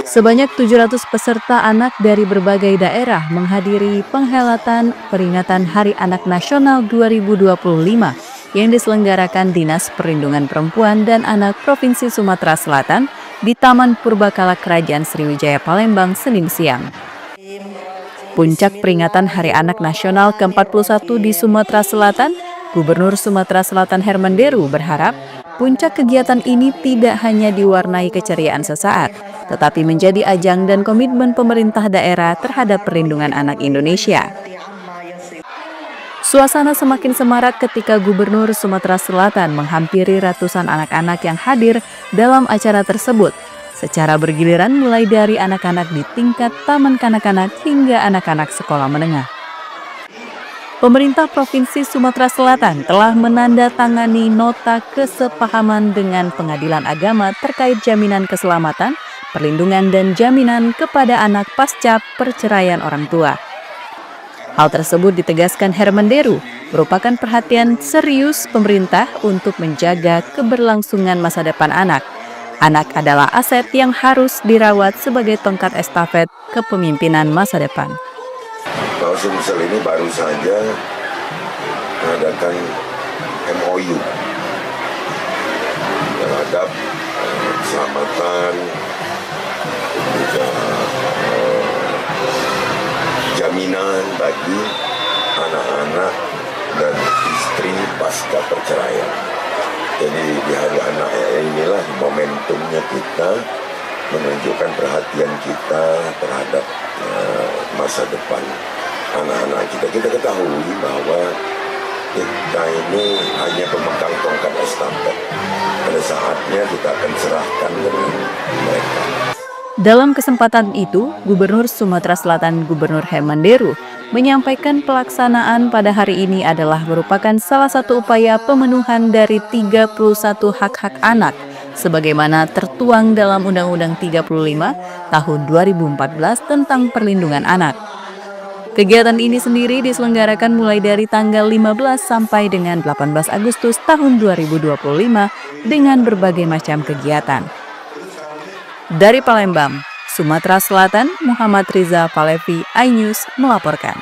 Sebanyak 700 peserta anak dari berbagai daerah menghadiri penghelatan peringatan Hari Anak Nasional 2025 yang diselenggarakan Dinas Perlindungan Perempuan dan Anak Provinsi Sumatera Selatan di Taman Purbakala Kerajaan Sriwijaya Palembang Senin siang. Puncak peringatan Hari Anak Nasional ke-41 di Sumatera Selatan, Gubernur Sumatera Selatan Herman Deru berharap puncak kegiatan ini tidak hanya diwarnai keceriaan sesaat, tetapi menjadi ajang dan komitmen pemerintah daerah terhadap perlindungan anak Indonesia. Suasana semakin semarak ketika Gubernur Sumatera Selatan menghampiri ratusan anak-anak yang hadir dalam acara tersebut, secara bergiliran mulai dari anak-anak di tingkat taman kanak-kanak hingga anak-anak sekolah menengah. Pemerintah Provinsi Sumatera Selatan telah menandatangani nota kesepahaman dengan Pengadilan Agama terkait jaminan keselamatan, perlindungan dan jaminan kepada anak pasca perceraian orang tua. Hal tersebut ditegaskan Herman Deru merupakan perhatian serius pemerintah untuk menjaga keberlangsungan masa depan anak. Anak adalah aset yang harus dirawat sebagai tongkat estafet kepemimpinan masa depan. Sumsel ini baru saja mengadakan MOU terhadap keselamatan, juga jaminan bagi anak-anak dan istri pasca perceraian. Jadi di Hari Anak inilah momentumnya kita menunjukkan perhatian kita terhadap masa depan anak-anak kita. Kita ketahui bahwa kita ini hanya pemegang tongkat estafet. Pada saatnya kita akan serahkan dengan mereka. Dalam kesempatan itu, Gubernur Sumatera Selatan Gubernur Herman Deru menyampaikan pelaksanaan pada hari ini adalah merupakan salah satu upaya pemenuhan dari 31 hak-hak anak sebagaimana tertuang dalam Undang-Undang 35 tahun 2014 tentang perlindungan anak. Kegiatan ini sendiri diselenggarakan mulai dari tanggal 15 sampai dengan 18 Agustus tahun 2025 dengan berbagai macam kegiatan. Dari Palembang, Sumatera Selatan, Muhammad Riza Palevi, iNews melaporkan.